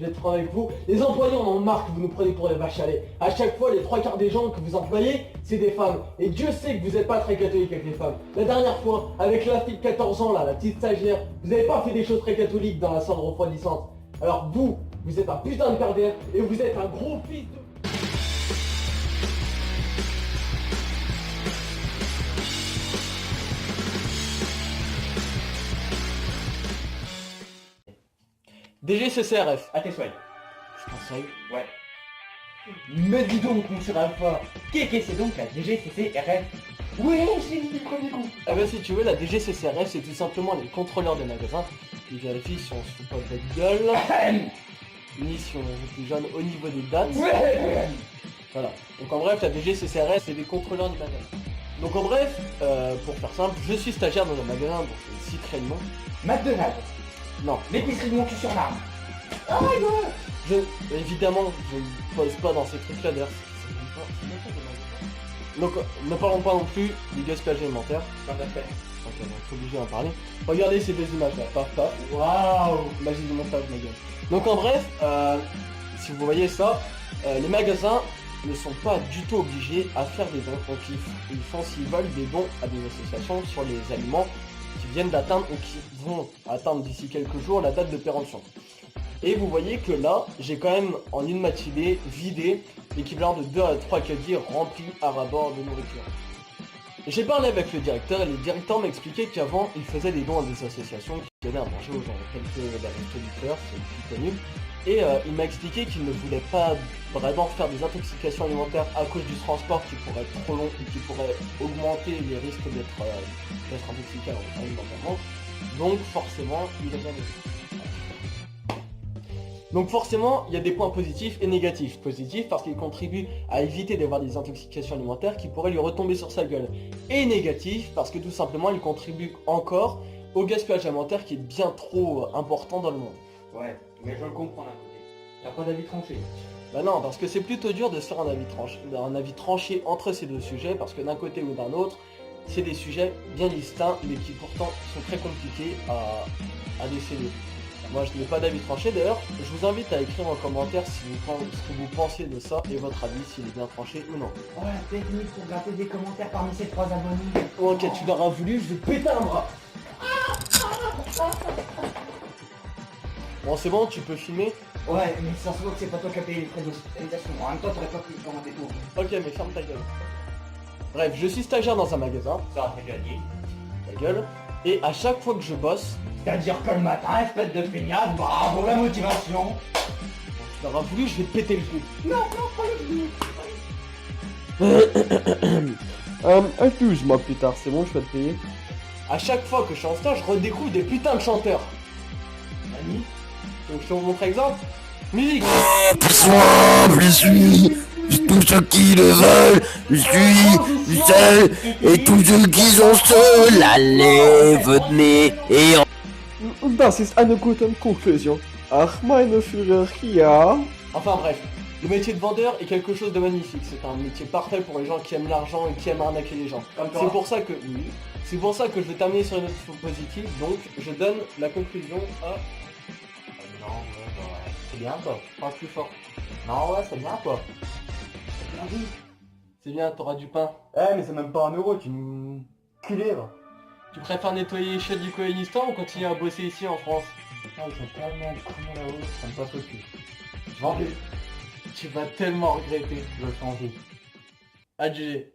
je vais être franc avec vous. Les employés en ont marre que vous nous prenez pour des vaches à lait. À chaque fois, les 3/4 des gens que vous employez, c'est des femmes. Et Dieu sait que vous n'êtes pas très catholique avec les femmes. La dernière fois, avec la fille de 14 ans là, la petite stagiaire, vous n'avez pas fait des choses très catholiques dans la salle refroidissante. Alors vous êtes un putain de pervers et vous êtes un gros fils de... DGCCRF. À tes souhaits. Je conseille. Ouais. Mais dis donc, mon cher Alpha, qu'est-ce que c'est donc la DGCCRF? Oui, j'ai dit du premier coup. Ah bah si tu veux, la DGCCRF c'est tout simplement les contrôleurs des magasins qui vérifient si on se fout pas de votre gueule, ni si on est plus jeune au niveau des dates. Ouais. Voilà. Donc en bref, la DGCCRF c'est des contrôleurs du magasin. Donc en bref, pour faire simple, je suis stagiaire dans un magasin, donc je citerai le nom. McDonald's. Non. L'épicerie de mon cul sur l'arme. Ah ouais. Évidemment, je ne pose pas dans ces trucs-là d'ailleurs. C'est même pas des magasins. Donc ne parlons pas non plus du gaspillage alimentaire. Pas de fait. Ok, donc je suis obligé d'en parler. Regardez ces deux images là, paf paf. Waouh. Magie du montage, ma gueule. Donc en bref, si vous voyez ça, les magasins ne sont pas du tout obligés à faire des dons. Donc ils font s'ils veulent des dons à des associations sur les aliments qui viennent d'atteindre ou qui vont atteindre d'ici quelques jours la date de péremption. Et vous voyez que là, j'ai quand même en une matinée vidé l'équivalent de 2 à 3 caddie remplis à ras-bord de nourriture. J'ai parlé avec le directeur et le directeur m'a expliqué qu'avant il faisait des dons à des associations qui aidaient à manger aux gens, quelques des Restos du Cœur, c'est le plus connu. Et il m'a expliqué qu'il ne voulait pas vraiment faire des intoxications alimentaires à cause du transport qui pourrait être trop long et qui pourrait augmenter les risques d'être intoxiqué alimentairement. Donc forcément, il est bien aidé. Donc forcément, il y a des points positifs et négatifs. Positifs parce qu'il contribue à éviter d'avoir des intoxications alimentaires qui pourraient lui retomber sur sa gueule. Et négatifs parce que tout simplement, il contribue encore au gaspillage alimentaire qui est bien trop important dans le monde. Ouais, mais je le comprends d'un côté. T'as pas d'avis tranché? Bah non, parce que c'est plutôt dur de se faire un avis tranché entre ces deux sujets, parce que d'un côté ou d'un autre, c'est des sujets bien distincts, mais qui pourtant sont très compliqués à déceler. Moi je n'ai pas d'avis tranché, d'ailleurs, je vous invite à écrire en commentaire ce que vous pensez de ça et votre avis, s'il est bien tranché ou non. Oh la technique pour gratter des commentaires parmi ces 3 abonnés. Ok, tu l'auras voulu, je vais péter un bras. Bon c'est bon, tu peux filmer. Ouais, mais ça se voit que c'est pas toi qui as payé les frais d'hospitalisation. En même temps, t'aurais pas pu commenter tout. Ok, mais ferme ta gueule. Bref, je suis stagiaire dans un magasin. Ça, c'est déjà dit. Ta gueule. Et à chaque fois que je bosse... C'est-à-dire que le matin, espèce de feignasse, bravo la motivation. Tu l'auras voulu, je vais te péter le cul. Non, pas le cul. Excuse-moi plus tard, c'est bon, je peux te payer. À chaque fois que je suis en stage, je redécouvre des putains de chanteurs. Mamie. Donc je te montre exemple. Musique. Je suis tous ceux qui le veulent, je suis seul, et tous ceux qui sont seuls, allez, venez, et Das ist eine gute Conclusion. Ach, meine Führer, ja. Enfin bref, le métier de vendeur est quelque chose de magnifique. C'est un métier parfait pour les gens qui aiment l'argent et qui aiment arnaquer les gens. C'est pour ça que c'est pour ça que je vais terminer sur une note positive. Donc je donne la conclusion à... Non, ouais, c'est bien quoi. Parle plus fort. Non, ouais, c'est bien quoi. C'est bien, t'auras du pain. Eh, mais c'est même pas 1 euro, tu nous... culé, va. Tu préfères nettoyer les chiottes du Kohénistan ou continuer à bosser ici en France? Ah, ils sont tellement cons là-haut, ça me passe au cul. Je vais en plus. Tu vas tellement regretter. Je vais changer. Adieu.